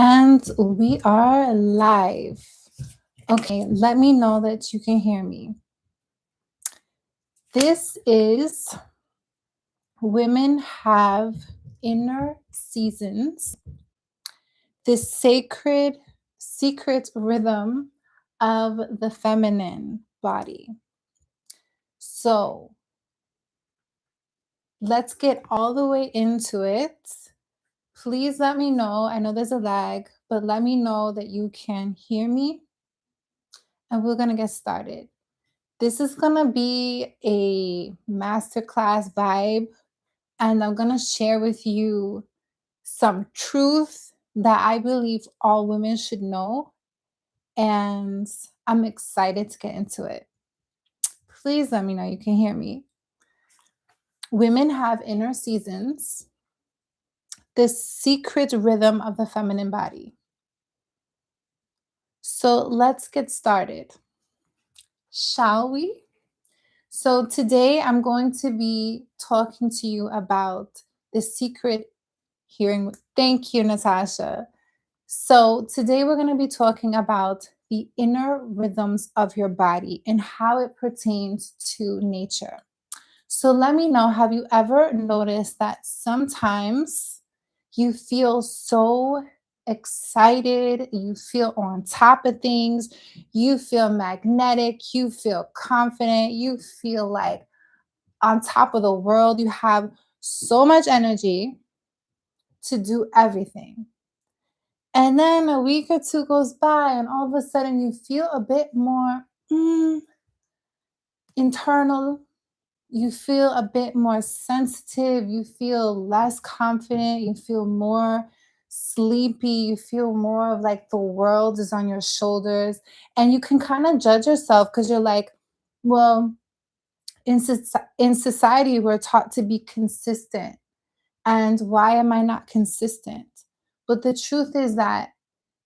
And we are live. Okay, let me know that you can hear me. This is Women Have Inner Seasons, this sacred, secret rhythm of the feminine body. So let's get all the way into it. Please let me know. I know there's a lag, but let me know that you can hear me, and we're going to get started. This is going to be a masterclass vibe, and I'm going to share with you some truth that I believe all women should know, and I'm excited to get into it. Please let me know you can hear me. Women have inner seasons, the secret rhythm of the feminine body. So let's get started. Shall we? So today I'm going to be talking to you about the secret hearing. Thank you, Natasha. So today we're going to be talking about the inner rhythms of your body and how it pertains to nature. So let me know, have you ever noticed that sometimes you feel so excited, you feel on top of things, you feel magnetic, you feel confident, you feel like on top of the world, you have so much energy to do everything. And then a week or two goes by, and all of a sudden you feel a bit more internal. You feel a bit more sensitive. You feel less confident. You feel more sleepy. You feel more of like the world is on your shoulders. And you can kind of judge yourself because you're like, well, in society, we're taught to be consistent. And why am I not consistent? But the truth is that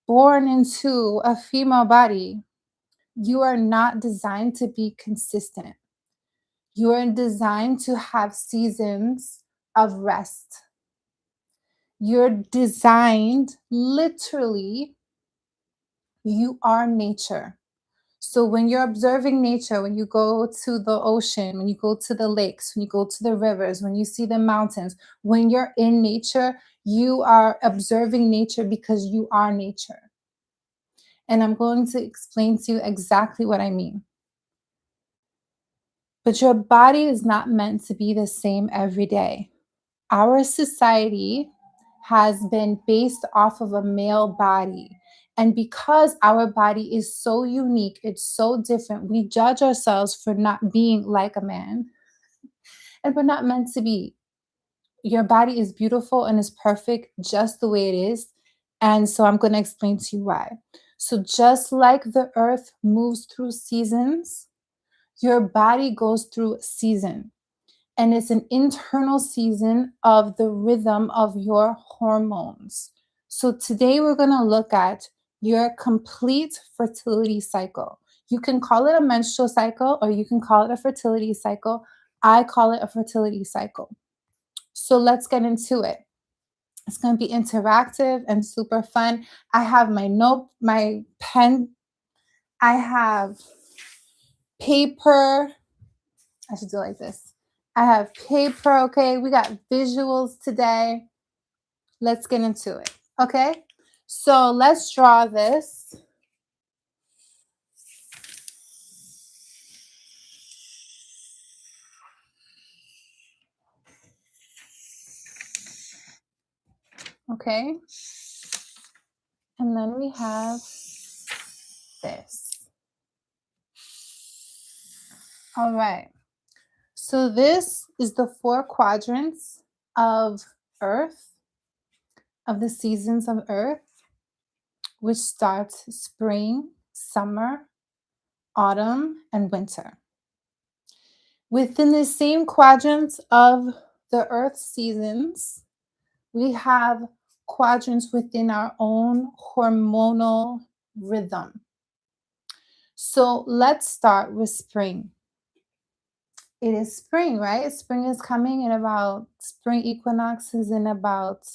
born into a female body, you are not designed to be consistent. You are designed to have seasons of rest. You're designed, literally, you are nature. So when you're observing nature, when you go to the ocean, when you go to the lakes, when you go to the rivers, when you see the mountains, when you're in nature, you are observing nature because you are nature. And I'm going to explain to you exactly what I mean. But your body is not meant to be the same every day. Our society has been based off of a male body. And because our body is so unique, it's so different, we judge ourselves for not being like a man. And we're not meant to be. Your body is beautiful and is perfect just the way it is. And so I'm going to explain to you why. So, just like the earth moves through seasons, your body goes through season. And it's an internal season of the rhythm of your hormones. So today we're going to look at your complete fertility cycle. You can call it a menstrual cycle or you can call it a fertility cycle. I call it a fertility cycle. So let's get into it. It's going to be interactive and super fun. I have my pen. I have paper. I should do it like this. I have paper, okay? We got visuals today. Let's get into it, okay? So let's draw this. Okay? And then we have this. All right. So this is the 4 quadrants of Earth, of the seasons of Earth, which starts spring, summer, autumn, and winter. Within the same quadrants of the Earth seasons, we have quadrants within our own hormonal rhythm. So let's start with spring. It is spring, right? Spring is coming in about, spring equinox is in about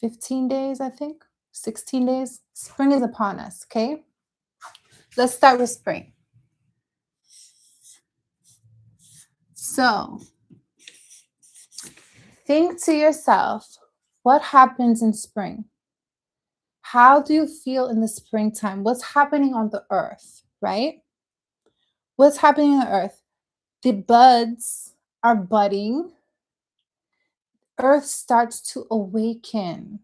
15 days, I think, 16 days. Spring is upon us, okay? Let's start with spring. So think to yourself, what happens in spring? How do you feel in the springtime? What's happening on the earth, right? What's happening on the earth? The buds are budding, earth starts to awaken,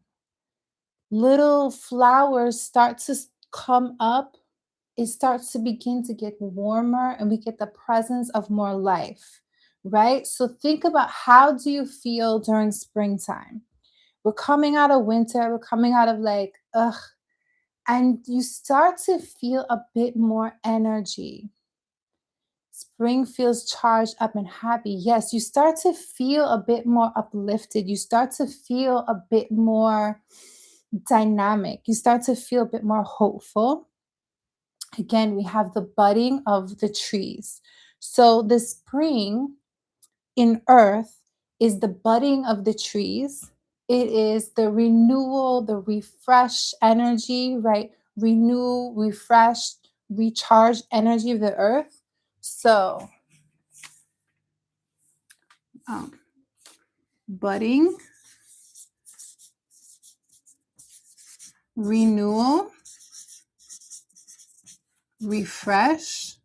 little flowers start to come up, it starts to begin to get warmer, and we get the presence of more life, right? So think about, how do you feel during springtime? We're coming out of winter, we're coming out of like, ugh, and you start to feel a bit more energy. Spring feels charged up and happy. Yes, you start to feel a bit more uplifted. You start to feel a bit more dynamic. You start to feel a bit more hopeful. Again, we have the budding of the trees. So the spring in earth is the budding of the trees. It is the renewal, the refresh energy, right? Renew, refresh, recharge energy of the earth. So, um, budding, renewal, refresh,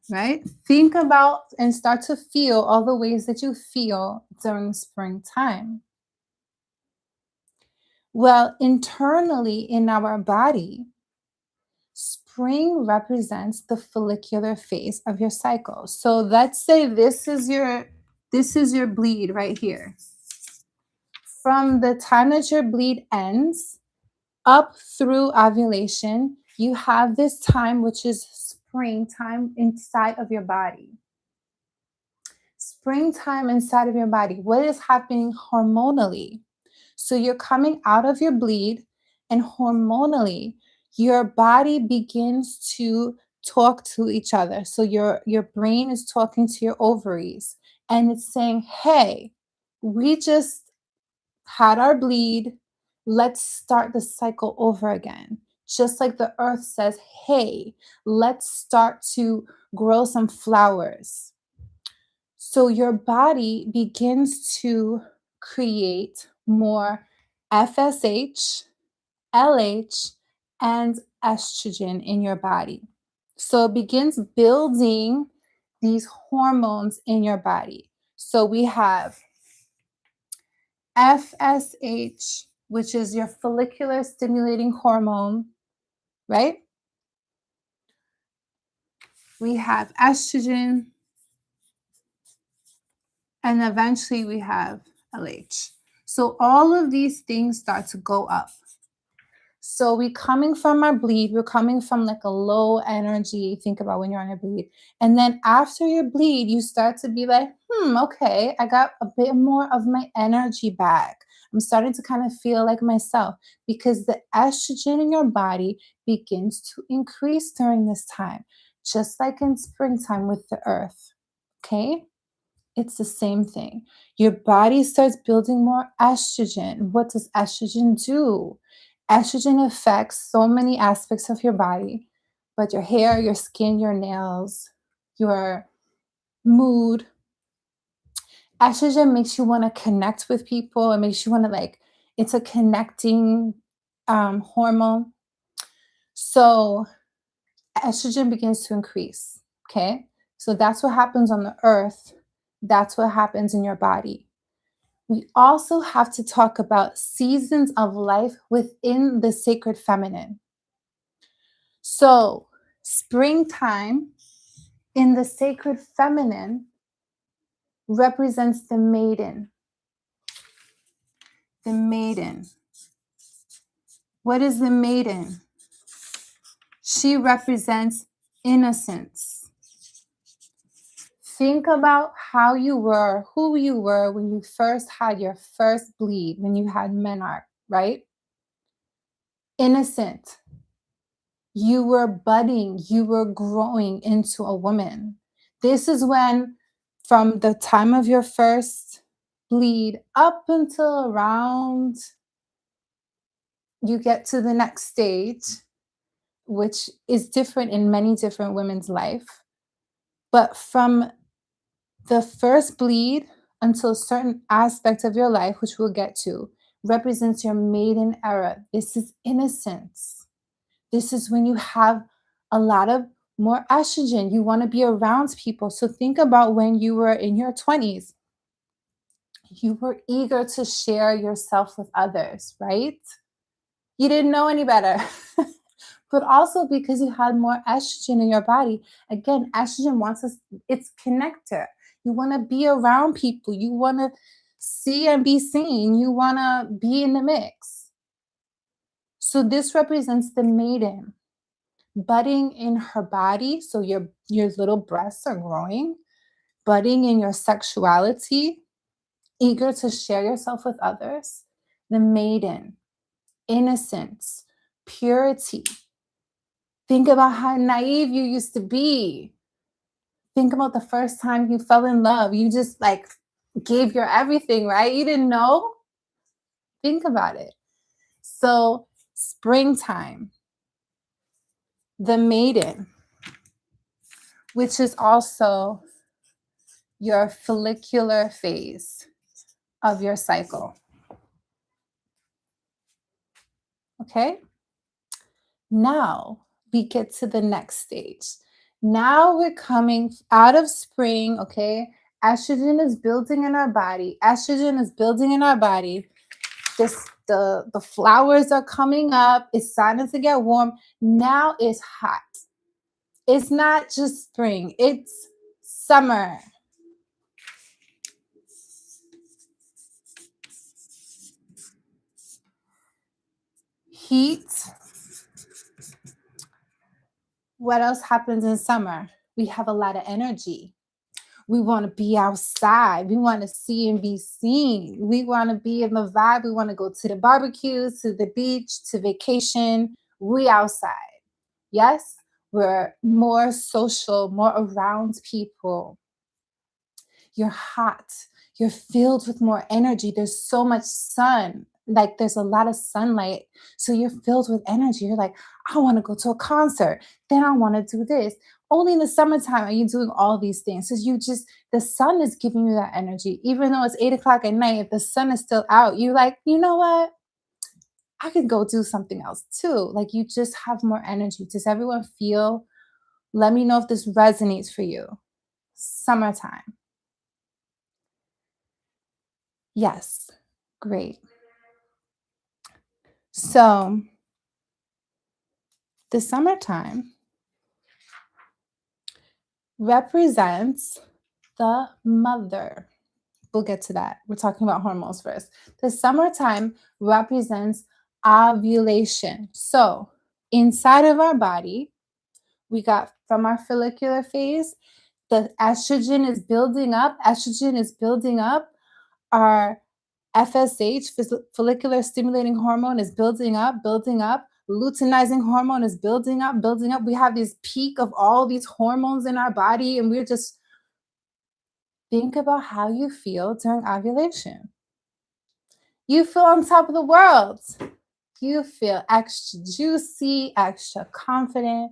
right? Think about and start to feel all the ways that you feel during springtime. Well, internally in our body, spring represents the follicular phase of your cycle. So let's say this is your bleed right here. From the time that your bleed ends up through ovulation, you have this time, which is springtime inside of your body. Springtime inside of your body. What is happening hormonally? So you're coming out of your bleed, and hormonally, your body begins to talk to each other. So your brain is talking to your ovaries, and it's saying, "Hey, we just had our bleed. Let's start the cycle over again." Just like the earth says, "Hey, let's start to grow some flowers." So your body begins to create more FSH, LH, and estrogen in your body. So it begins building these hormones in your body. So we have FSH, which is your follicular stimulating hormone, right? We have estrogen, and eventually we have LH. So all of these things start to go up. So we coming from our bleed, we're coming from like a low energy. Think about when you're on a bleed. And then after your bleed, you start to be like, okay, I got a bit more of my energy back. I'm starting to kind of feel like myself, because the estrogen in your body begins to increase during this time, just like in springtime with the earth. Okay? It's the same thing. Your body starts building more estrogen. What does estrogen do? Estrogen affects so many aspects of your body, but your hair, your skin, your nails, your mood. Estrogen makes you want to connect with people. It makes you want to like, it's a connecting hormone. So estrogen begins to increase. Okay. So that's what happens on the earth. That's what happens in your body. We also have to talk about seasons of life within the sacred feminine. So, springtime in the sacred feminine represents the maiden. The maiden. What is the maiden? She represents innocence. Think about how you were, who you were when you first had your first bleed, when you had menarche, right? Innocent. You were budding, you were growing into a woman. This is when, from the time of your first bleed up until around you get to the next stage, which is different in many different women's life. But from the first bleed until a certain aspect of your life, which we'll get to, represents your maiden era. This is innocence. This is when you have a lot of more estrogen. You want to be around people. So think about when you were in your 20s. You were eager to share yourself with others, right? You didn't know any better. But also because you had more estrogen in your body. Again, estrogen wants us, it's connector. You want to be around people. You want to see and be seen. You want to be in the mix. So this represents the maiden budding in her body. So your little breasts are growing, budding in your sexuality, eager to share yourself with others. The maiden, innocence, purity. Think about how naive you used to be. Think about the first time you fell in love. You just like gave your everything, right? You didn't know. Think about it. So, springtime, the maiden, which is also your follicular phase of your cycle. Okay? Now we get to the next stage. Now we're coming out of spring, okay? Estrogen is building in our body. Estrogen is building in our body. The flowers are coming up. It's starting to get warm. Now it's hot. It's not just spring, it's summer. Heat. What else happens in summer? We have a lot of energy. We want to be outside. We want to see and be seen. We want to be in the vibe. We want to go to the barbecues, to the beach, to vacation. We outside. Yes, we're more social, more around people. You're hot. You're filled with more energy. There's so much sun. Like there's a lot of sunlight. So you're filled with energy. You're like, I want to go to a concert. Then I want to do this. Only in the summertime are you doing all these things. Because the sun is giving you that energy. Even though it's 8 o'clock at night, if the sun is still out, you're like, you know what? I could go do something else too. Like you just have more energy. Does everyone feel? Let me know if this resonates for you. Summertime. Yes. Great. So, the summertime represents the mother. We'll get to that. We're talking about hormones first. The summertime represents ovulation. So, inside of our body, we got from our follicular phase, the estrogen is building up. Estrogen is building up. Our FSH, follicular stimulating hormone, is building up, building up. Luteinizing hormone is building up, building up. We have this peak of all these hormones in our body, and we're just think about how you feel during ovulation. You feel on top of the world. You feel extra juicy, extra confident.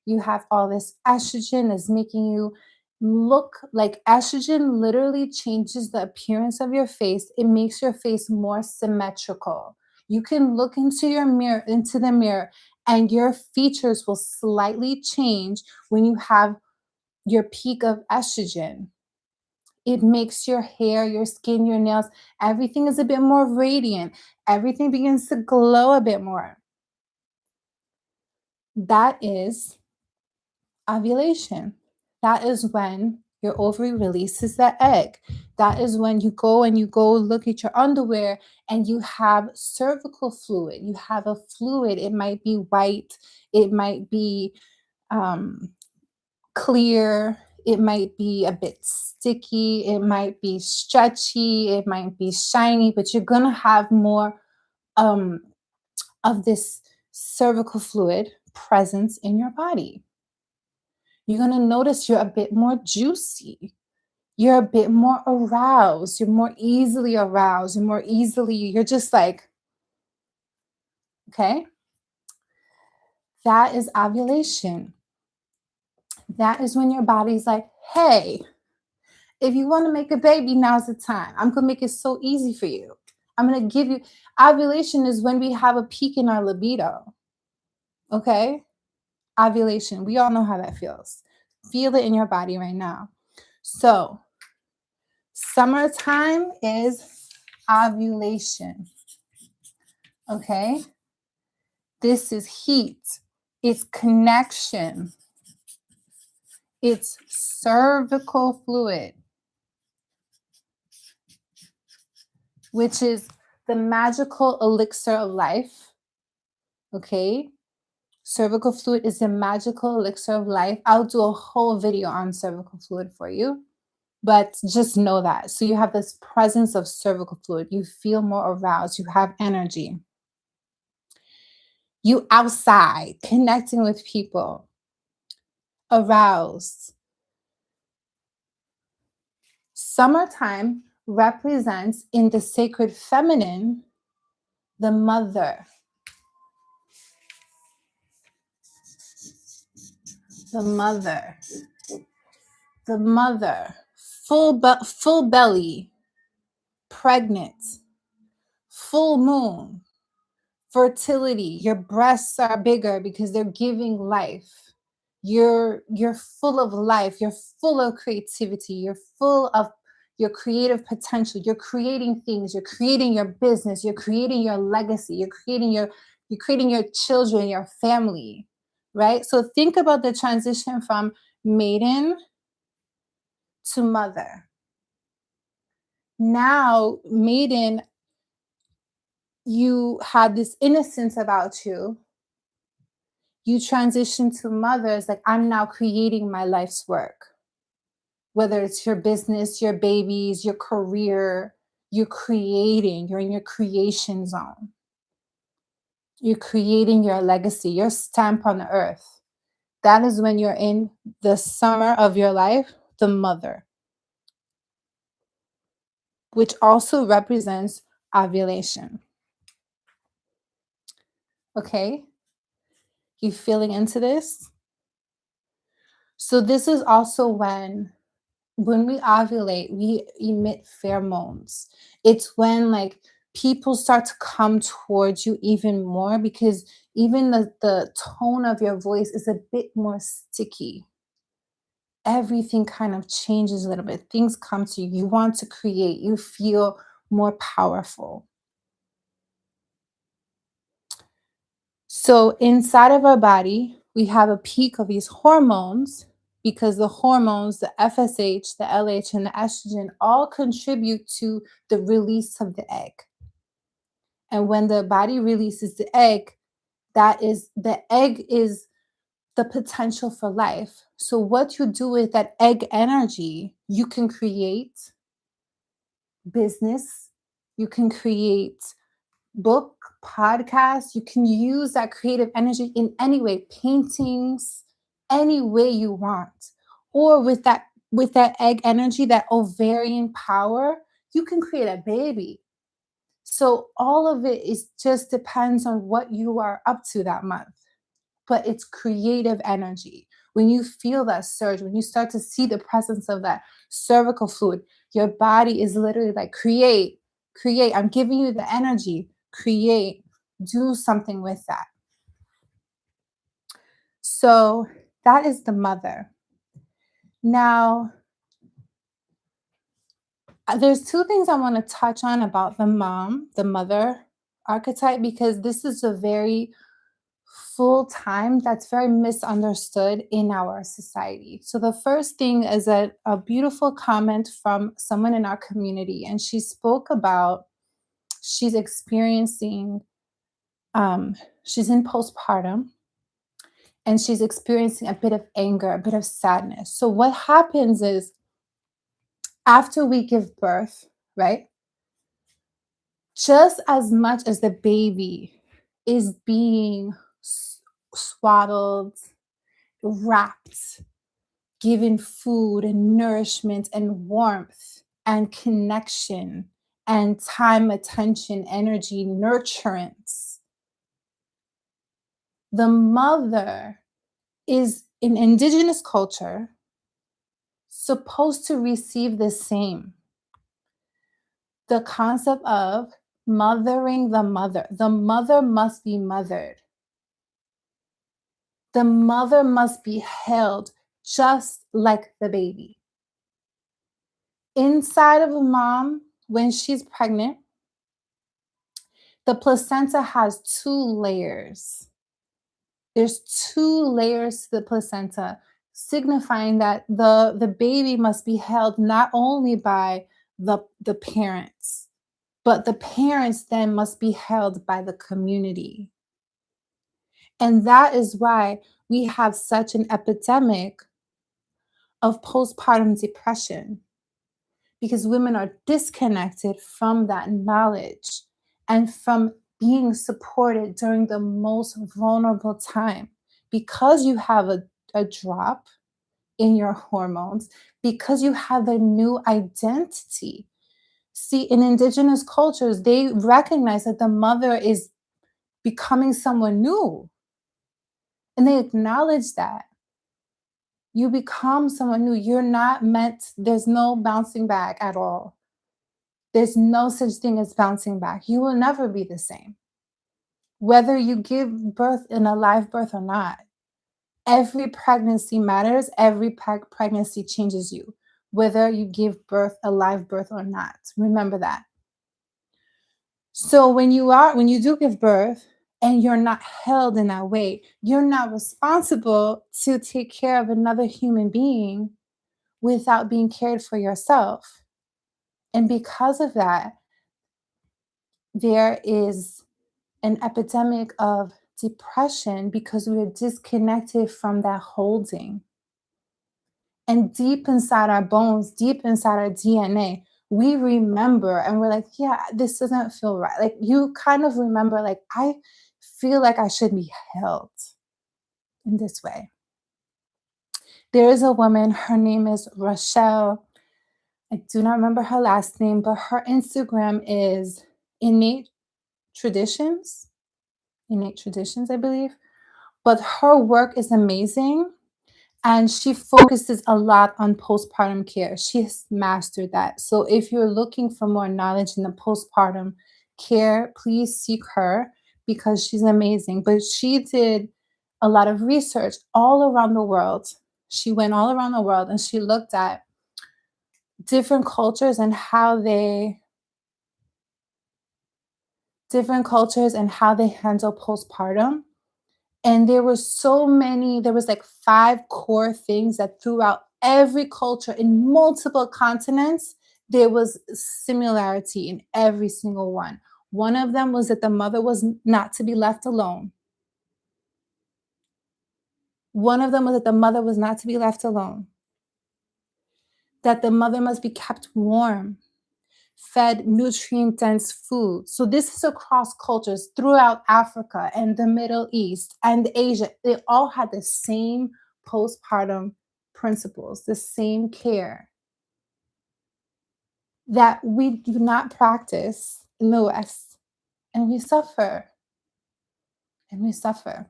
You have all this estrogen that's making you look like estrogen literally changes the appearance of your face. It makes your face more symmetrical. You can look into the mirror, and your features will slightly change when you have your peak of estrogen. It makes your hair, your skin, your nails, everything is a bit more radiant. Everything begins to glow a bit more. That is ovulation. That is when your ovary releases that egg. That is when you go look at your underwear and you have cervical fluid. You have a fluid. It might be white. It might be um, clear. It might be a bit sticky. It might be stretchy. It might be shiny, but you're going to have more um, of this cervical fluid presence in your body. You're going to notice you're a bit more juicy. You're a bit more aroused. You're more easily aroused. You're just like, okay, that is ovulation. That is when your body's like, hey, if you want to make a baby, now's the time. I'm going to make it so easy for you. I'm going to give you. Ovulation is when we have a peak in our libido. Okay? Ovulation. We all know how that feels. Feel it in your body right now. So, summertime is ovulation. Okay? This is heat. It's connection. It's cervical fluid, which is the magical elixir of life. Okay? Cervical fluid is the magical elixir of life. I'll do a whole video on cervical fluid for you, but just know that. So you have this presence of cervical fluid. You feel more aroused. You have energy. You outside, connecting with people, aroused. Summertime represents in the sacred feminine the mother. The mother. The mother. Full belly. Pregnant. Full moon. Fertility. Your breasts are bigger because they're giving life. You're full of life. You're full of creativity. You're full of your creative potential. You're creating things. You're creating your business. You're creating your legacy. You're creating your children, your family, right? So think about the transition from maiden to mother. Now, maiden, you had this innocence about you. You transition to mother. It's like, I'm now creating my life's work. Whether it's your business, your babies, your career, you're creating, you're in your creation zone. You're creating your legacy, your stamp on the earth. That is when you're in the summer of your life, the mother, which also represents ovulation. Okay? You feeling into this? So this is also when we ovulate, we emit pheromones. It's when like people start to come towards you even more because even the tone of your voice is a bit more sticky. Everything kind of changes a little bit. Things come to you. You want to create, you feel more powerful. So inside of our body, we have a peak of these hormones because the hormones, the FSH, the LH, and the estrogen all contribute to the release of the egg. And when the body releases the egg, the egg is the potential for life. So what you do with that egg energy, you can create business, you can create book, podcast. You can use that creative energy in any way, paintings, any way you want. Or with that egg energy, that ovarian power, you can create a baby. So all of it is just depends on what you are up to that month. But it's creative energy. When you feel that surge, when you start to see the presence of that cervical fluid, your body is literally like, create, create. I'm giving you the energy, create, do something with that. So that is the mother. Now, there's two things I want to touch on about the mom, the mother archetype, because this is a very full time that's very misunderstood in our society. So the first thing is a beautiful comment from someone in our community, and she spoke about she's experiencing she's in postpartum and she's experiencing a bit of anger, a bit of sadness. So what happens is after we give birth, right? Just as much as the baby is being swaddled, wrapped, given food and nourishment and warmth and connection and time, attention, energy, nurturance. The mother is in indigenous culture supposed to receive the same. The concept of mothering the mother. The mother must be mothered. The mother must be held just like the baby. Inside of a mom, when she's pregnant, the placenta has two layers. There's two layers to the placenta, signifying that the baby must be held not only by the parents, but the parents then must be held by the community. And that is why we have such an epidemic of postpartum depression, because women are disconnected from that knowledge and from being supported during the most vulnerable time. Because you have a drop in your hormones, because you have a new identity. See, in indigenous cultures, they recognize that the mother is becoming someone new, and they acknowledge that. You become someone new. You're not meant, there's no bouncing back at all. There's no such thing as bouncing back. You will never be the same. Whether you give birth in a live birth or not, every pregnancy matters. Every pregnancy changes you, whether you give birth a live birth or not. Remember that. So when you do give birth and you're not held in that way, you're not responsible to take care of another human being without being cared for yourself. And because of that, there is an epidemic of depression because we are disconnected from that holding. And deep inside our bones, deep inside our DNA, we remember and we're like, yeah, this doesn't feel right. Like you kind of remember, like, I feel like I should be held in this way. There is a woman, her name is Rochelle. I do not remember her last name, but her Instagram is innate traditions, innate traditions, I believe. But her work is amazing. And she focuses a lot on postpartum care. She has mastered that. So if you're looking for more knowledge in the postpartum care, please seek her because she's amazing. But she did a lot of research all around the world. She went all around the world and she looked at different cultures and how they handle postpartum. And there were so many, there was like 5 core things that throughout every culture in multiple continents, there was similarity in every single one. One of them was that the mother was not to be left alone. One of them was that the mother was not to be left alone. That the mother must be kept warm, fed nutrient dense food. So this is across cultures throughout Africa and the Middle East and Asia. They all had the same postpartum principles, the same care that we do not practice in the West. And we suffer. And we suffer.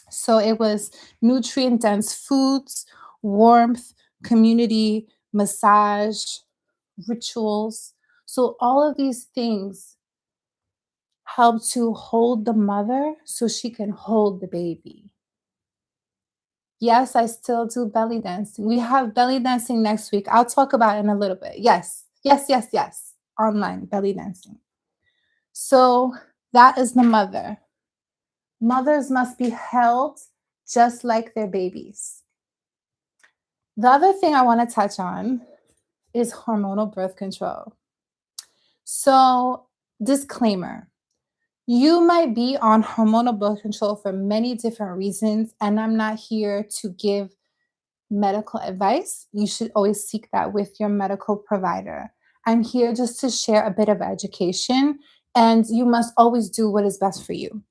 So it was nutrient dense foods, warmth, community, massage, rituals. So all of these things help to hold the mother so she can hold the baby. Yes, I still do belly dancing. We have belly dancing next week. I'll talk about it in a little bit. Yes, yes, yes, yes. Online belly dancing. So that is the mother. Mothers must be held just like their babies. The other thing I want to touch on is hormonal birth control. So, disclaimer, you might be on hormonal birth control for many different reasons, and I'm not here to give medical advice. You should always seek that with your medical provider. I'm here just to share a bit of education, and you must always do what is best for you.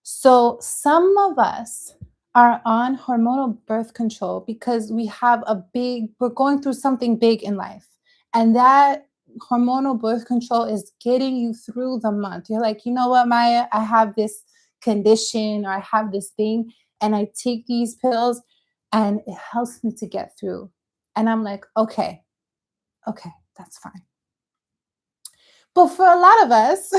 So, some of us are on hormonal birth control because we're going through something big in life. And that hormonal birth control is getting you through the month. You're like, you know what, Maya, I have this condition or I have this thing, and I take these pills and it helps me to get through. And I'm like, okay, okay, that's fine. But for a lot of us,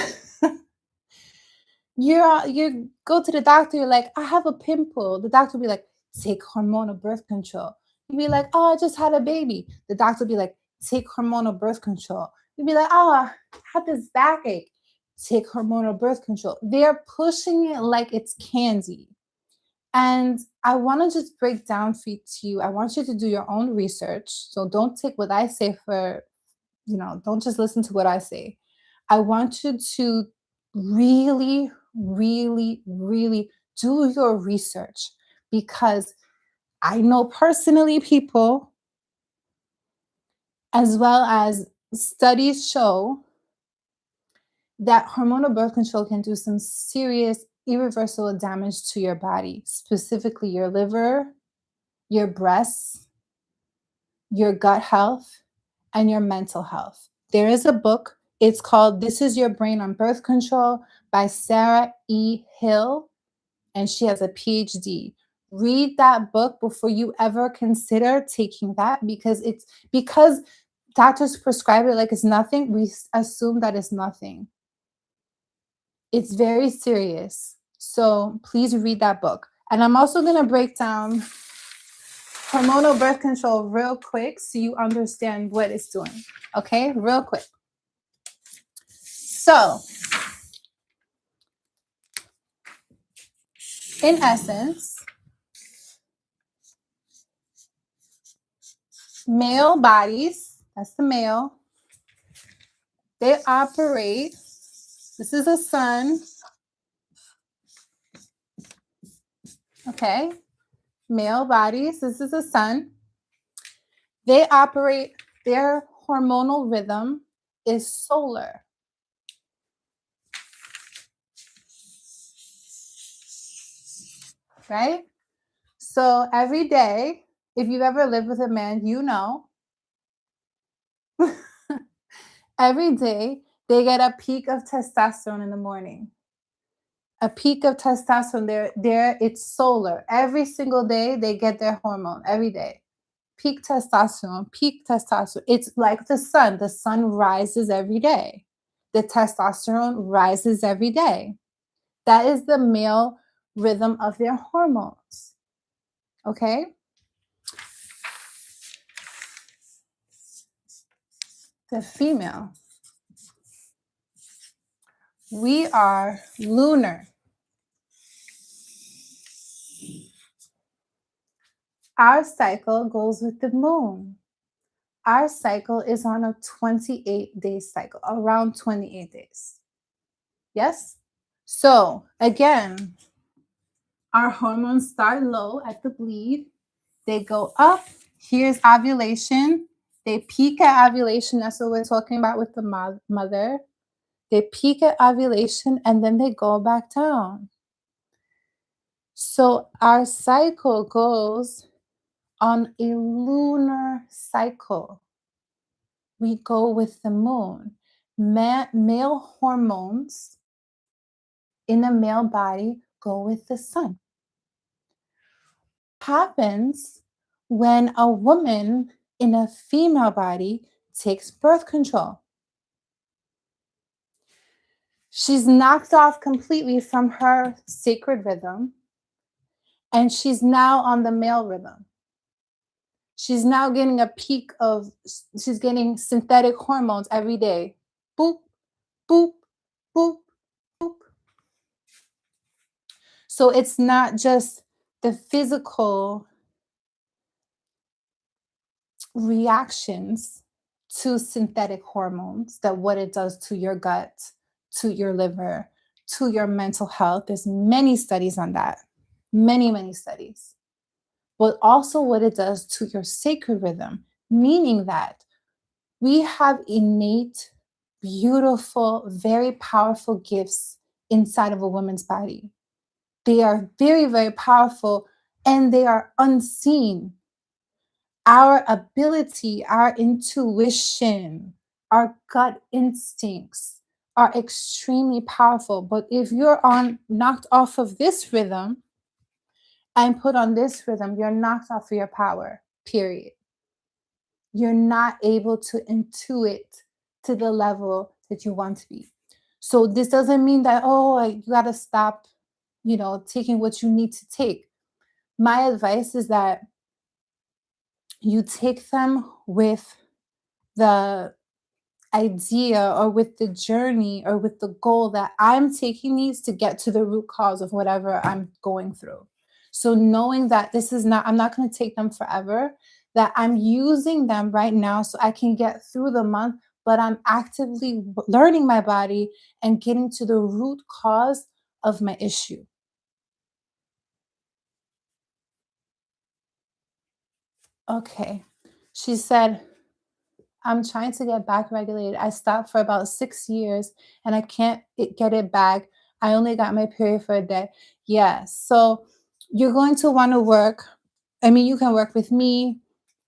you go to the doctor, you're like, I have a pimple. The doctor will be like, take hormonal birth control. You'd be like, oh, I just had a baby. The doctor will be like, take hormonal birth control. You'd be like, oh, I had this backache. Take hormonal birth control. They're pushing it like it's candy. And I want to just break down for you to you. I want you to do your own research. So don't take what I say for, don't just listen to what I say. I want you to really, really, really do your research, because I know personally people, as well as studies show, that hormonal birth control can do some serious irreversible damage to your body, specifically your liver, your breasts, your gut health, and your mental health. There is a book. It's called This Is Your Brain on Birth Control by Sarah E. Hill, and she has a PhD. Read that book before you ever consider taking that, because doctors prescribe it like it's nothing. We assume that it's nothing. It's very serious. So please read that book. And I'm also going to break down hormonal birth control real quick so you understand what it's doing. Okay, real quick. So, in essence, male bodies, that's the male, they operate, this is a sun, okay? Male bodies, this is a sun. They operate, their hormonal rhythm is solar. Right? So every day, if you've ever lived with a man, you know, every day they get a peak of testosterone in the morning. A peak of testosterone, it's solar. Every single day they get their hormone, every day. Peak testosterone, peak testosterone. It's like the sun. The sun rises every day. The testosterone rises every day. That is the male rhythm of their hormones. Okay? The female. We are lunar. Our cycle goes with the moon. Our cycle is on a 28-day cycle, around 28 days. Yes? So, again, our hormones start low at the bleed. They go up. Here's ovulation. They peak at ovulation. That's what we're talking about with the mother. They peak at ovulation and then they go back down. So our cycle goes on a lunar cycle. We go with the moon. Male hormones in a male body go with the sun. What happens when a woman in a female body takes birth control? She's knocked off completely from her sacred rhythm, and she's now on the male rhythm. She's now getting she's getting synthetic hormones every day. Boop, boop, boop, boop. So it's not just the physical reactions to synthetic hormones, that what it does to your gut, to your liver, to your mental health. There's many studies on that. Many, many studies. But also what it does to your sacred rhythm, meaning that we have innate, beautiful, very powerful gifts inside of a woman's body. They are very, very powerful and they are unseen. Our ability, our intuition, our gut instincts are extremely powerful. But if you're on knocked off of this rhythm and put on this rhythm, you're knocked off of your power, period. You're not able to intuit to the level that you want to be. So this doesn't mean that, oh, you got to stop, taking what you need to take. My advice is that you take them with the idea or with the journey or with the goal that I'm taking these to get to the root cause of whatever I'm going through. So knowing that I'm not going to take them forever, that I'm using them right now so I can get through the month, but I'm actively learning my body and getting to the root cause of my issue. Okay. She said, I'm trying to get back regulated. I stopped for about 6 years and I can't get it back. I only got my period for a day. Yes. So you're going to want to work. I mean, you can work with me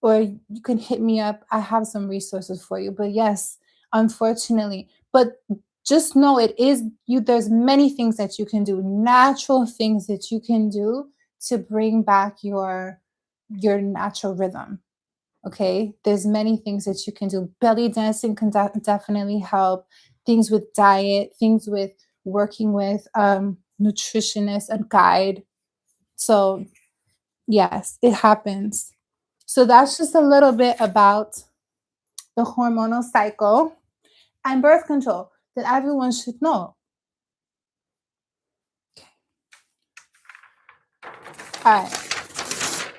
or you can hit me up. I have some resources for you. But yes, unfortunately. But just know it is you, there's many things that you can do, natural things that you can do to bring back your natural rhythm. Okay, there's many things that you can do. Belly dancing can definitely help. Things with diet, things with working with nutritionist and guide. So yes, it happens. So that's just a little bit about the hormonal cycle and birth control that everyone should know. All right,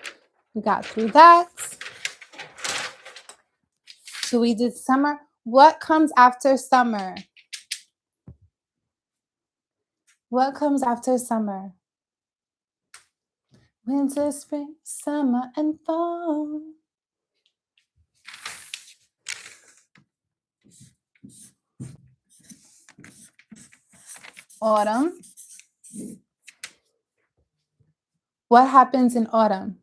we got through that. So we did summer. What comes after summer? What comes after summer? Winter, spring, summer, and fall. Autumn. What happens in autumn?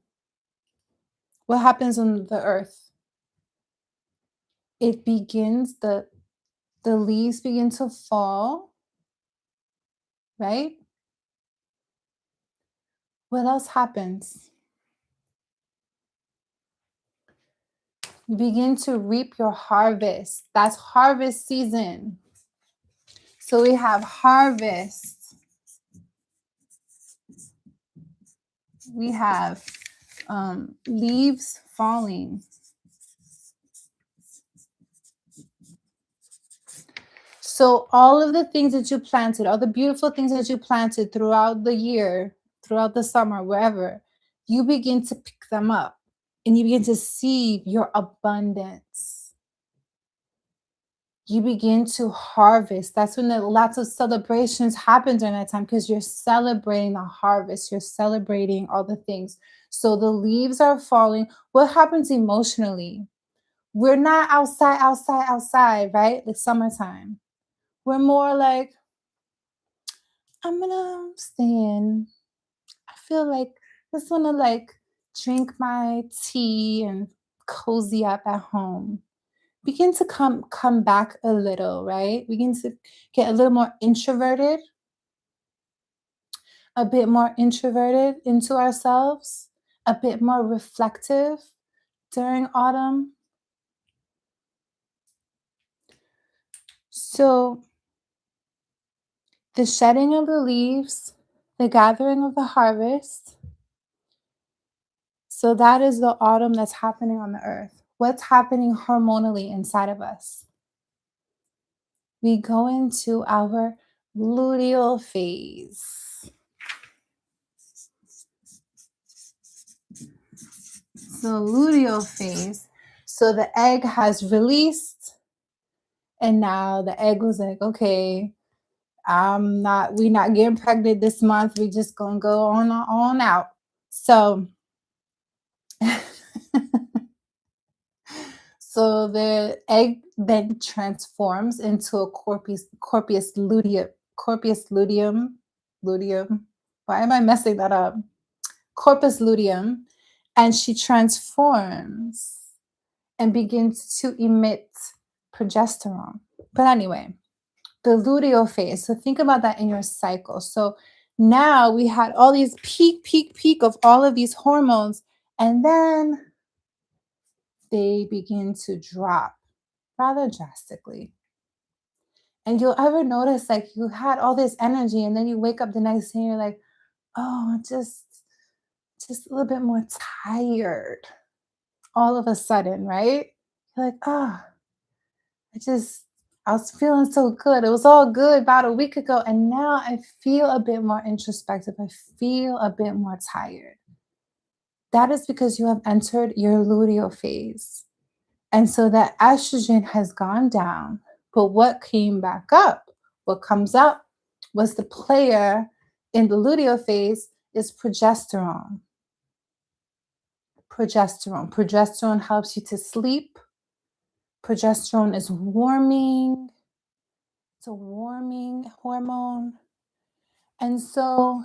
What happens on the earth? It begins, the leaves begin to fall, right? What else happens? You begin to reap your harvest. That's harvest season. So we have harvest. We have leaves falling. So all of the things that you planted, all the beautiful things that you planted throughout the year, throughout the summer, wherever, you begin to pick them up and you begin to see your abundance. You begin to harvest. That's when lots of celebrations happen during that time because you're celebrating the harvest. You're celebrating all the things. So the leaves are falling. What happens emotionally? We're not outside, right? Like summertime. We're more like, I'm gonna stay in. I feel like I just wanna like drink my tea and cozy up at home. Begin to come back a little, right? Begin to get a little more introverted, a bit more introverted into ourselves, a bit more reflective during autumn. So the shedding of the leaves, the gathering of the harvest. So that is the autumn that's happening on the earth. What's happening hormonally inside of us? We go into our luteal phase. So luteal phase. So the egg has released, and now the egg was like, okay, we're not getting pregnant this month. We just gonna go on out. So so the egg then transforms into a corpus luteum. Why am I messing that up? corpus luteum, and she transforms and begins to emit progesterone. But anyway, the luteal phase. So think about that in your cycle. So now we had all these peak of all of these hormones, and then they begin to drop rather drastically. And you'll ever notice like you had all this energy, and then you wake up the next day and you're like, oh, just a little bit more tired all of a sudden, right? You're like, oh, I just, I was feeling so good. It was all good about a week ago. And now I feel a bit more introspective. I feel a bit more tired. That is because you have entered your luteal phase. And so that estrogen has gone down. But what came back up, what comes up was the player in the luteal phase is progesterone. Progesterone. Progesterone helps you to sleep. Progesterone is warming. It's a warming hormone. And so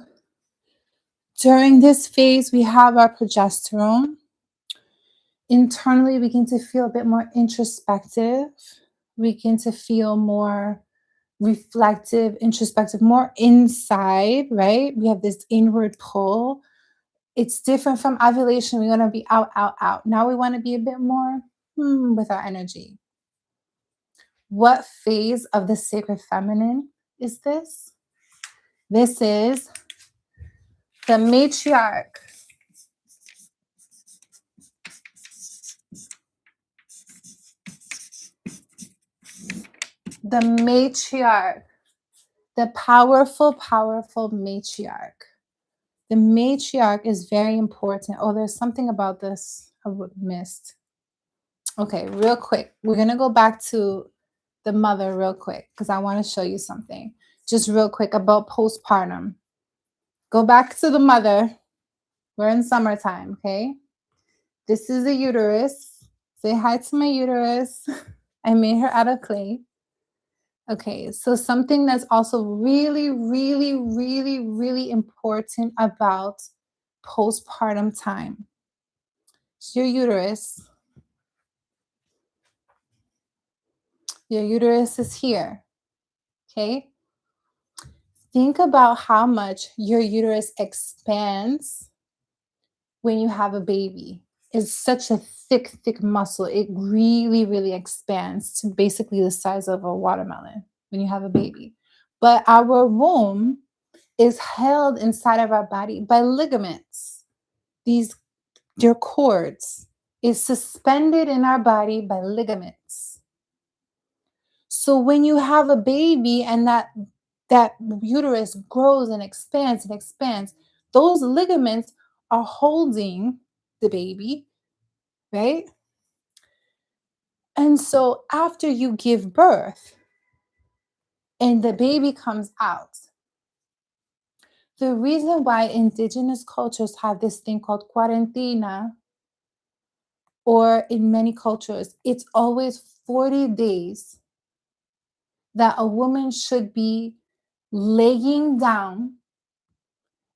during this phase, we have our progesterone. Internally, we begin to feel a bit more introspective. We begin to feel more reflective, introspective, more inside, right? We have this inward pull. It's different from ovulation. We want to be out, out, out. Now we want to be a bit more with our energy. What phase of the sacred feminine is this? This is the matriarch. The matriarch. The powerful, powerful matriarch. The matriarch is very important. Oh, there's something about this I would missed. Okay, real quick. We're going to go back to the mother real quick because I want to show you something. Just real quick about postpartum. Go back to the mother. We're in summertime, okay? This is the uterus. Say hi to my uterus. I made her out of clay. Okay, so something that's also really, really, really, really important about postpartum time. It's your uterus. Your uterus is here. Okay? Think about how much your uterus expands when you have a baby. It's such a thick, thick muscle. It really, really expands to basically the size of a watermelon when you have a baby. But our womb is held inside of our body by ligaments. These, your cords, is suspended in our body by ligaments. So when you have a baby and that uterus grows and expands, those ligaments are holding the baby, right? And so after you give birth and the baby comes out, the reason why indigenous cultures have this thing called quarantena, or in many cultures, it's always 40 days that a woman should be laying down,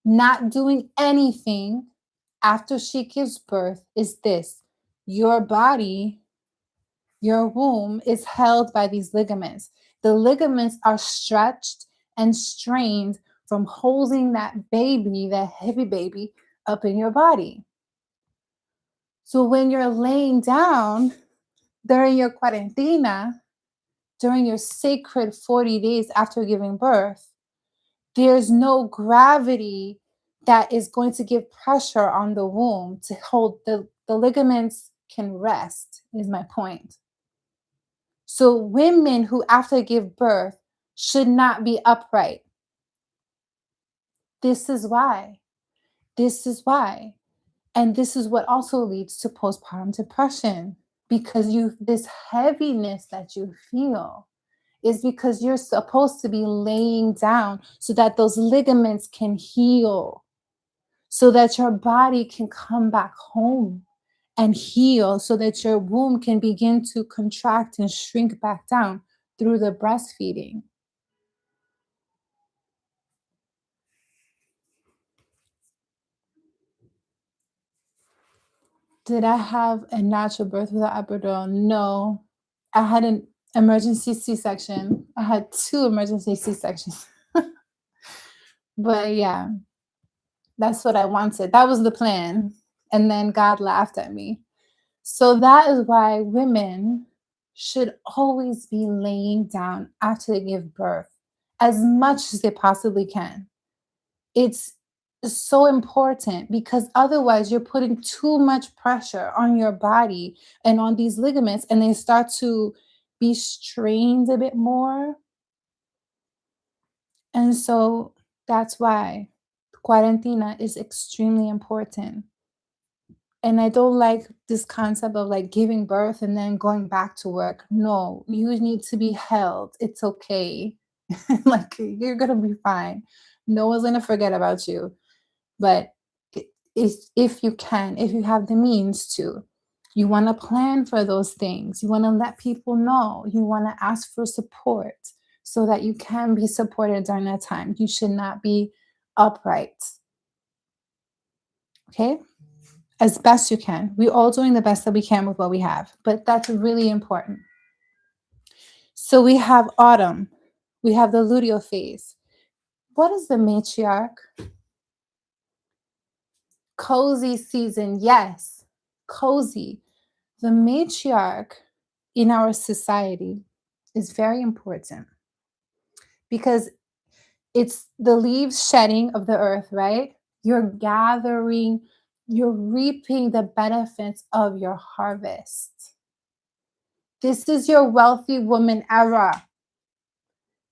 not doing anything after she gives birth, is this: your body, your womb is held by these ligaments. The ligaments are stretched and strained from holding that baby, that heavy baby, up in your body. So when you're laying down during your quarantena, during your sacred 40 days after giving birth, there's no gravity that is going to give pressure on the womb to hold the ligaments can rest, is my point. So women who after give birth should not be upright. This is why. This is why. And this is what also leads to postpartum depression, because this heaviness that you feel is because you're supposed to be laying down so that those ligaments can heal, so that your body can come back home and heal, so that your womb can begin to contract and shrink back down through the breastfeeding. Did I have a natural birth without epidural? No. I had an emergency C-section. I had 2 emergency C-sections. But yeah, that's what I wanted. That was the plan. And then God laughed at me. So that is why women should always be laying down after they give birth as much as they possibly can. It's so important because otherwise you're putting too much pressure on your body and on these ligaments, and they start to be strained a bit more. And so that's why quarantina is extremely important. And I don't like this concept of like giving birth and then going back to work. No, you need to be held. It's okay. Like you're gonna be fine. No one's gonna forget about you. But if you can, if you have the means to, you want to plan for those things. You want to let people know. You want to ask for support so that you can be supported during that time. You should not be upright. Okay? As best you can. We're all doing the best that we can with what we have, but that's really important. So we have autumn. We have the luteal phase. What is the matriarch? Cozy season. Yes, cozy. The matriarch in our society is very important because it's the leaves shedding of the earth, right? You're gathering, you're reaping the benefits of your harvest. This is your wealthy woman era.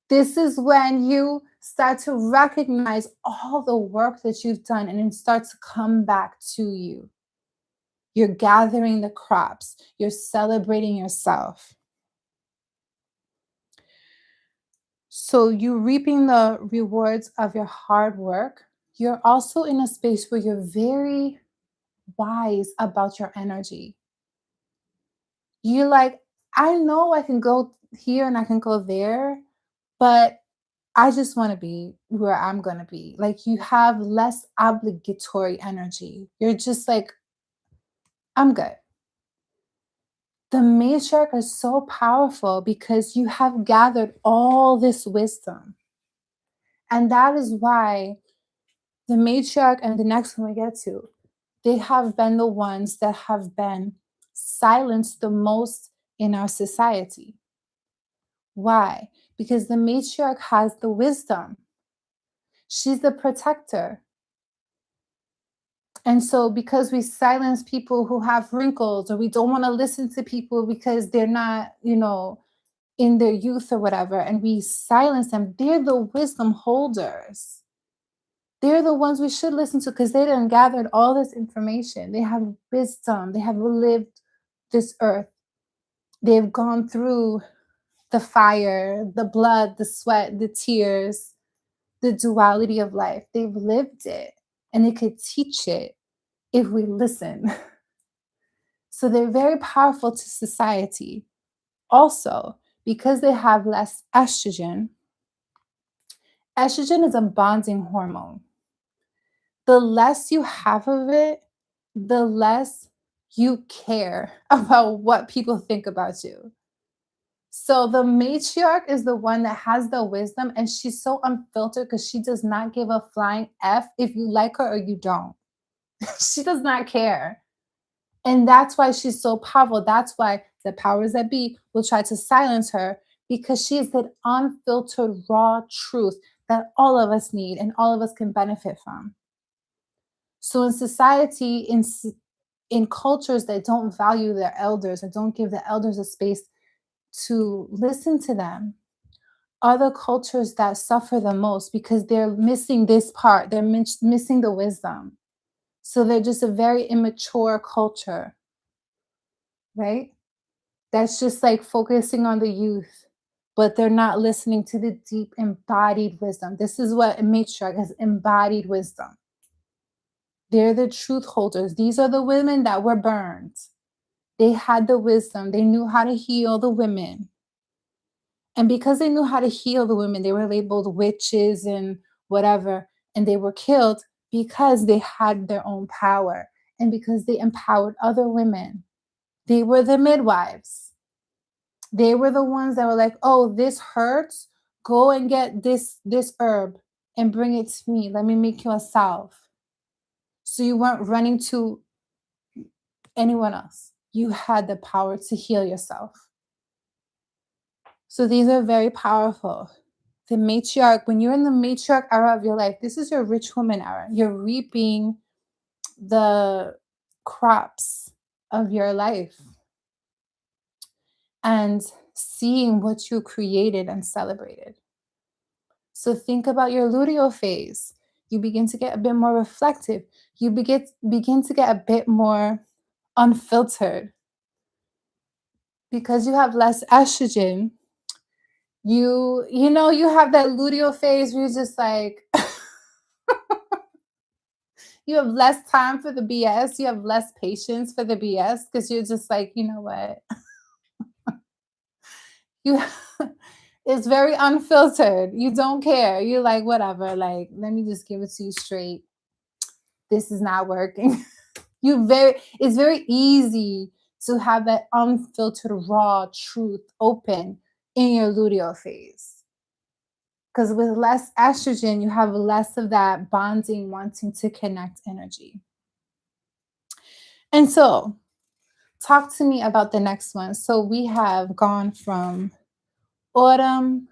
This is when you start to recognize all the work that you've done and it starts to come back to you. You're gathering the crops, you're celebrating yourself. So you're reaping the rewards of your hard work. You're also in a space where you're very wise about your energy. You're like, I know I can go here and I can go there, but I just want to be where I'm going to be. Like you have less obligatory energy. You're just like, I'm good. The matriarch is so powerful because you have gathered all this wisdom. And that is why the matriarch and the next one we get to, they have been the ones that have been silenced the most in our society. Why? Because the matriarch has the wisdom. She's the protector. And so, because we silence people who have wrinkles, or we don't want to listen to people because they're not, in their youth or whatever, and we silence them, they're the wisdom holders. They're the ones we should listen to because they done gathered all this information. They have wisdom. They have lived this earth. They've gone through the fire, the blood, the sweat, the tears, the duality of life. They've lived it and they could teach it if we listen. So they're very powerful to society. Also, because they have less estrogen, estrogen is a bonding hormone. The less you have of it, the less you care about what people think about you. So the matriarch is the one that has the wisdom, and she's so unfiltered because she does not give a flying F if you like her or you don't. She does not care. And that's why she's so powerful. That's why the powers that be will try to silence her because she is that unfiltered, raw truth that all of us need and all of us can benefit from. So in society, in cultures that don't value their elders and don't give the elders a space to listen to them, are the cultures that suffer the most because they're missing this part. They're missing the wisdom. So they're just a very immature culture, right? That's just like focusing on the youth, but they're not listening to the deep embodied wisdom. This is what a matriarch has: embodied wisdom. They're the truth holders. These are the women that were burned. They had the wisdom. They knew how to heal the women. And because they knew how to heal the women, they were labeled witches and whatever. And they were killed because they had their own power and because they empowered other women. They were the midwives. They were the ones that were like, "Oh, this hurts. Go and get this herb and bring it to me. Let me make you a salve." So you weren't running to anyone else. You had the power to heal yourself. So these are very powerful. The matriarch, when you're in the matriarch era of your life, this is your rich woman era. You're reaping the crops of your life and seeing what you created and celebrated. So think about your luteal phase. You begin to get a bit more reflective. You begin to get a bit more unfiltered because you have less estrogen. You have that luteal phase where you're just like you have less time for the BS. You have less patience for the BS because you're just like, you know what? You it's very unfiltered. You don't care. You're like, whatever, like, let me just give it to you straight. This is not working. It's very easy to have that unfiltered raw truth open in your luteal phase. Because with less estrogen, you have less of that bonding, wanting to connect energy. And so, talk to me about the next one. So, we have gone from autumn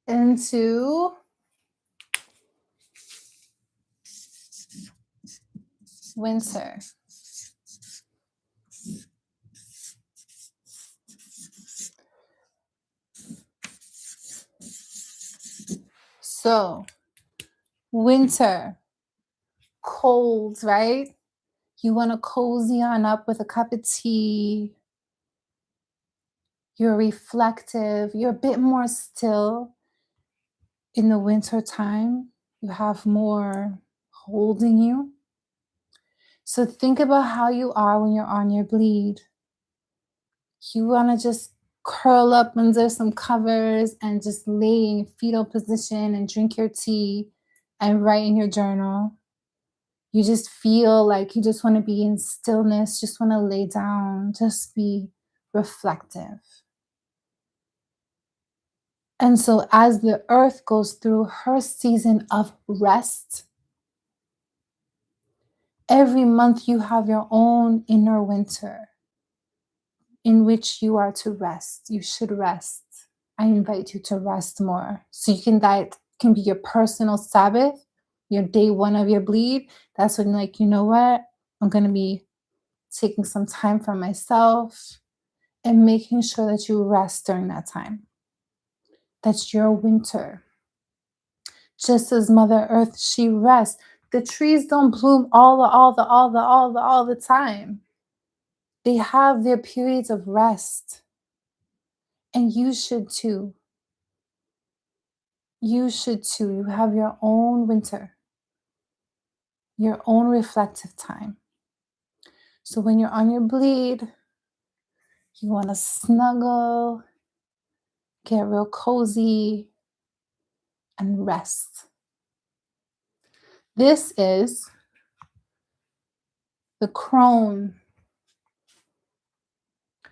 into winter. So, winter, cold, right? You want to cozy on up with a cup of tea. You're reflective. You're a bit more still in the winter time. You have more holding you. So think about how you are when you're on your bleed. You want to just curl up under some covers and just lay in fetal position and drink your tea and write in your journal. You just feel like you just want to be in stillness, just want to lay down, just be reflective. And so, as the earth goes through her season of rest, every month you have your own inner winter in which you are to rest. You should rest. I invite you to rest more. So that can be your personal Sabbath, your day one of your bleed. That's when, like, you know what? I'm going to be taking some time for myself and making sure that you rest during that time. That's your winter. Just as Mother Earth, she rests. The trees don't bloom all the time. They have their periods of rest. And you should too. You should too. You have your own winter, your own reflective time. So when you're on your bleed, you want to snuggle, get real cozy, and rest. This is the crone.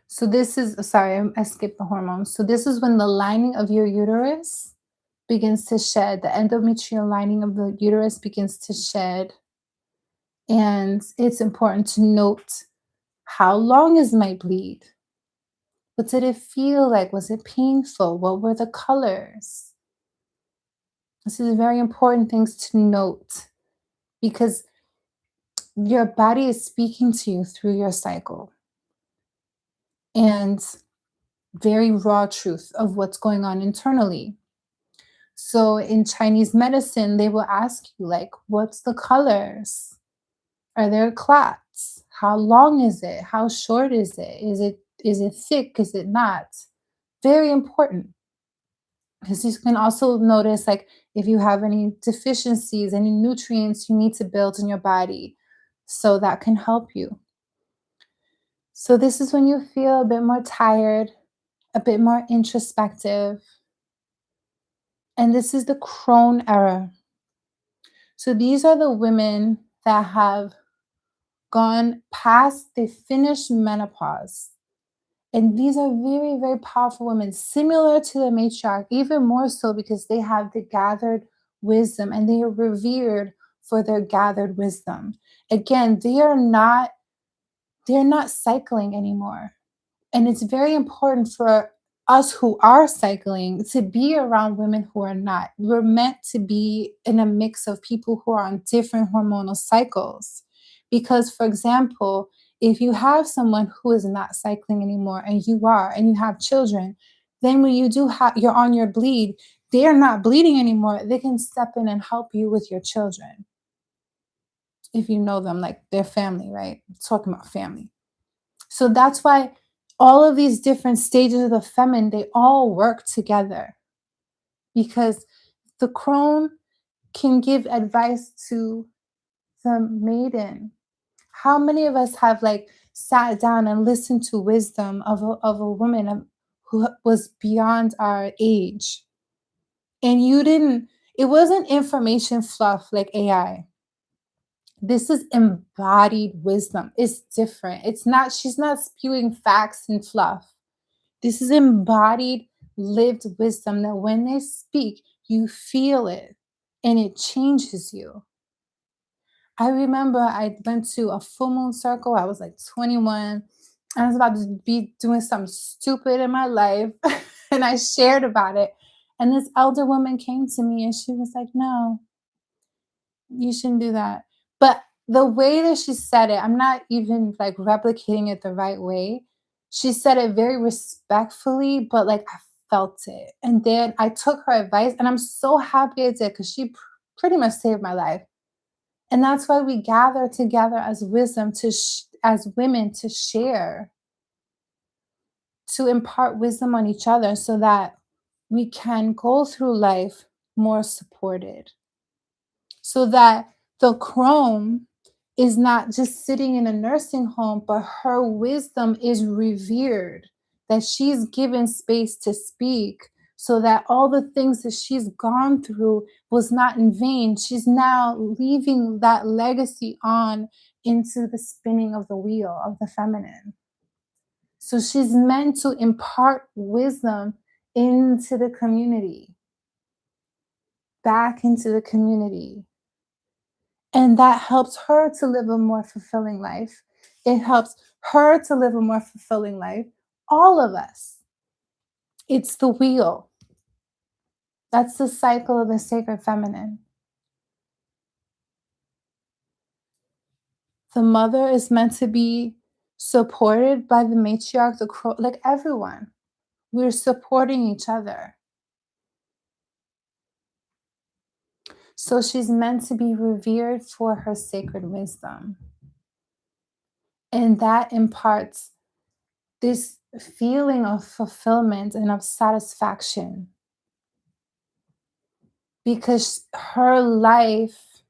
So this is, sorry, I skipped the hormones. So this is when the lining of your uterus begins to shed. The endometrial lining of the uterus begins to shed. And it's important to note, how long is my bleed? What did it feel like? Was it painful? What were the colors? This is very important things to note because your body is speaking to you through your cycle. And very raw truth of what's going on internally. So in Chinese medicine, they will ask you, like, what's the colors? Are there clots? How long is it? How short is it? Is it thick? Is it not? Very important. Because you can also notice, like, if you have any deficiencies, any nutrients you need to build in your body. So that can help you. So this is when you feel a bit more tired, a bit more introspective. And this is the crone era. So these are the women that have gone past, they finished menopause. And these are very, very powerful women, similar to the matriarch, even more so because they have the gathered wisdom and they are revered for their gathered wisdom. Again, they're not cycling anymore. And it's very important for us who are cycling to be around women who are not. We're meant to be in a mix of people who are on different hormonal cycles. Because, for example, if you have someone who is not cycling anymore and you are, and you have children, then when you do have, you're on your bleed, they're not bleeding anymore. They can step in and help you with your children if you know them, like their family, right? Talking about family. So that's why all of these different stages of the feminine, they all work together because the crone can give advice to the maiden. How many of us have like sat down and listened to wisdom of a woman who was beyond our age? And it wasn't information fluff like AI. This is embodied wisdom. It's different. She's not spewing facts and fluff. This is embodied, lived wisdom that when they speak, you feel it and it changes you. I remember I went to a full moon circle. I was like 21. I was about to be doing something stupid in my life. And I shared about it. And this elder woman came to me and she was like, no, you shouldn't do that. But the way that she said it, I'm not even like replicating it the right way. She said it very respectfully, but like I felt it. And then I took her advice and I'm so happy I did because she pretty much saved my life. And that's why we gather together as wisdom as women to share, to impart wisdom on each other so that we can go through life more supported. So that the crone is not just sitting in a nursing home, but her wisdom is revered, that she's given space to speak so that all the things that she's gone through was not in vain. She's now leaving that legacy on into the spinning of the wheel of the feminine. So she's meant to impart wisdom into the community, back into the community. And that helps her to live a more fulfilling life. It helps her to live a more fulfilling life. All of us. It's the wheel. That's the cycle of the sacred feminine. The mother is meant to be supported by the matriarch, like everyone. We're supporting each other. So she's meant to be revered for her sacred wisdom. And that imparts this feeling of fulfillment and of satisfaction because her life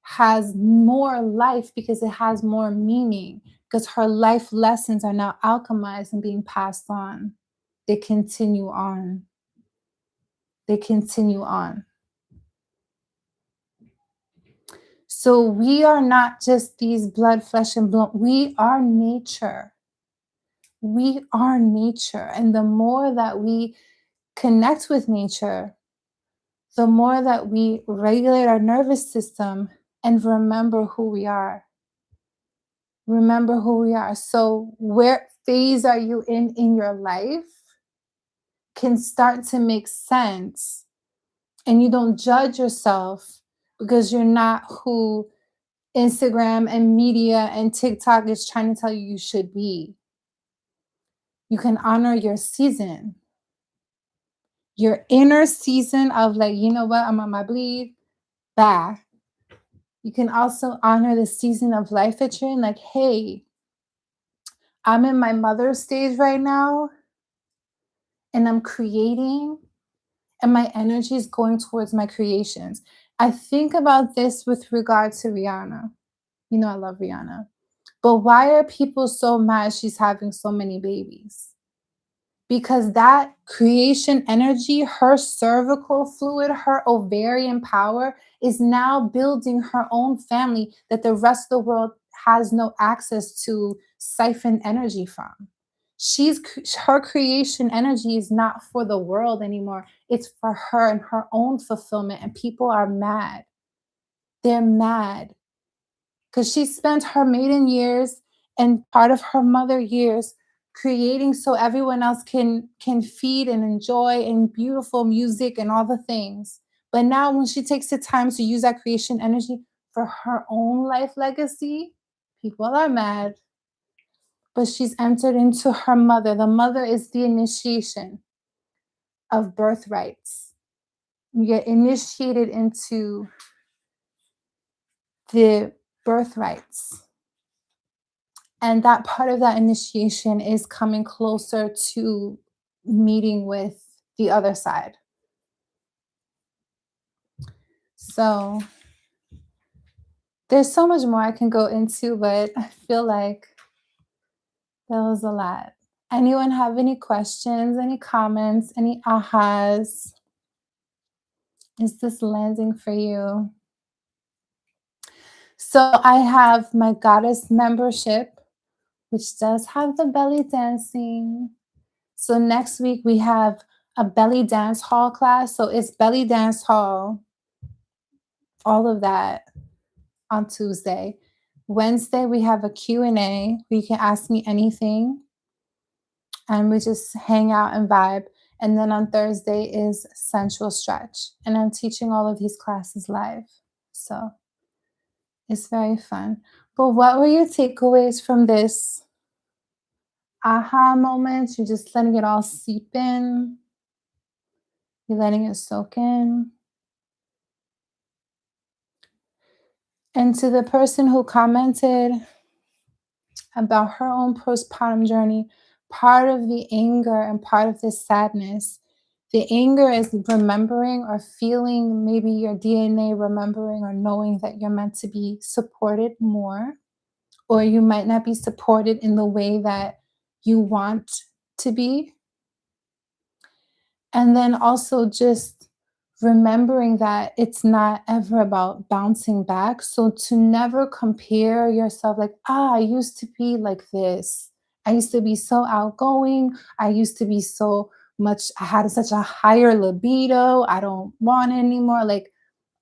has more life because it has more meaning because her life lessons are now alchemized and being passed on. They continue on. They continue on. So we are not just these blood, flesh, and bone. We are nature. We are nature. And the more that we connect with nature, the more that we regulate our nervous system and remember who we are. Remember who we are. So, where phase are you in your life can start to make sense, and you don't judge yourself because you're not who Instagram and media and TikTok is trying to tell you you should be. You can honor your season, your inner season of like, you know what, I'm on my bleed. Bah. You can also honor the season of life that you're in. Like, hey, I'm in my mother stage right now and I'm creating, and my energy is going towards my creations. I think about this with regard to Rihanna. You know, I love Rihanna. But why are people so mad she's having so many babies? Because that creation energy, her cervical fluid, her ovarian power is now building her own family that the rest of the world has no access to siphon energy from. Her creation energy is not for the world anymore. It's for her and her own fulfillment. And people are mad. They're mad because she spent her maiden years and part of her mother years creating so everyone else can feed and enjoy and beautiful music and all the things. But now when she takes the time to use that creation energy for her own life legacy, people are mad. But she's entered into her mother. The mother is the initiation of birthrights. You get initiated into the birthrights. And that part of that initiation is coming closer to meeting with the other side. So there's so much more I can go into, but I feel like that was a lot. Anyone have any questions, any comments, any ahas? Is this landing for you? So I have my goddess membership, which does have the belly dancing. So next week we have a belly dance hall class. So it's belly dance hall, all of that on Tuesday. Wednesday we have a Q&A where you can ask me anything and we just hang out and vibe. And then on Thursday is sensual stretch. And I'm teaching all of these classes live. So it's very fun. But what were your takeaways from this aha moment? You're just letting it all seep in. You're letting it soak in. And to the person who commented about her own postpartum journey, part of the anger and part of this sadness, the anger is remembering or feeling maybe your DNA remembering or knowing that you're meant to be supported more, or you might not be supported in the way that you want to be. And then also just remembering that it's not ever about bouncing back. So to never compare yourself like, I used to be like this. I used to be so outgoing. I used to be so much, I had such a higher libido. I don't want it anymore. Like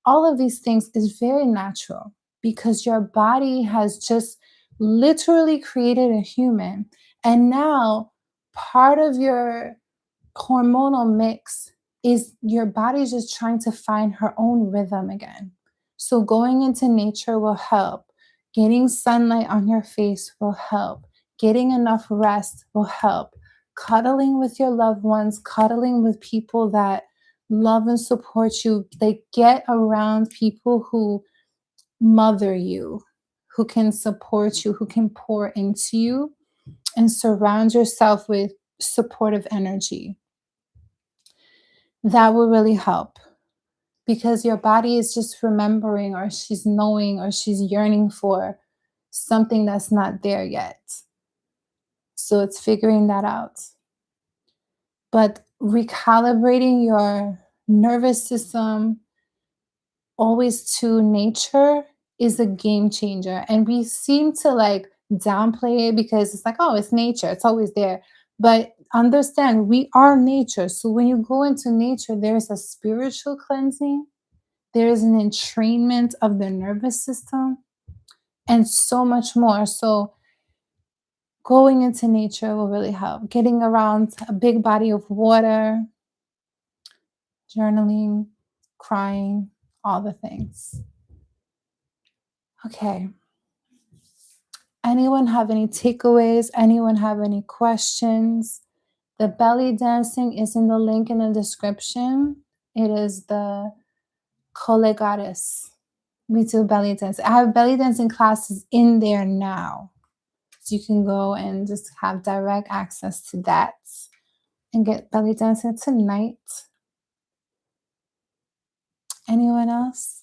all of these things is very natural because your body has just literally created a human. And now part of your hormonal mix is your body's just trying to find her own rhythm again. So going into nature will help. Getting sunlight on your face will help. Getting enough rest will help. Cuddling with your loved ones, cuddling with people that love and support you. Like get around people who mother you, who can support you, who can pour into you, and surround yourself with supportive energy. That will really help because your body is just remembering or she's knowing or she's yearning for something that's not there yet. So it's figuring that out. But recalibrating your nervous system always to nature is a game changer. And we seem to like downplay it because it's like, oh, it's nature, it's always there. But understand, we are nature. So when you go into nature, there's a spiritual cleansing, there is an entrainment of the nervous system, and so much more. So going into nature will really help. Getting around a big body of water, journaling, crying, all the things. Okay. Anyone have any takeaways? Anyone have any questions? The belly dancing is in the link in the description. It is the Kole Goddess. We do belly dance. I have belly dancing classes in there now. So you can go and just have direct access to that and get belly dancing tonight. Anyone else?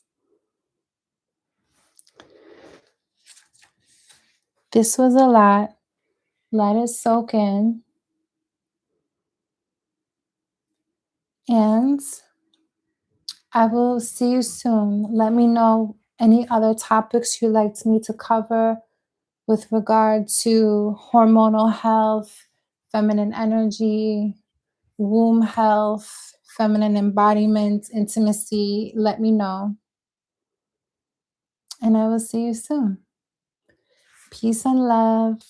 This was a lot. Let it soak in. And I will see you soon. Let me know any other topics you'd like me to cover. with regard to hormonal health, feminine energy, womb health, feminine embodiment, intimacy, let me know. And I will see you soon. Peace and love.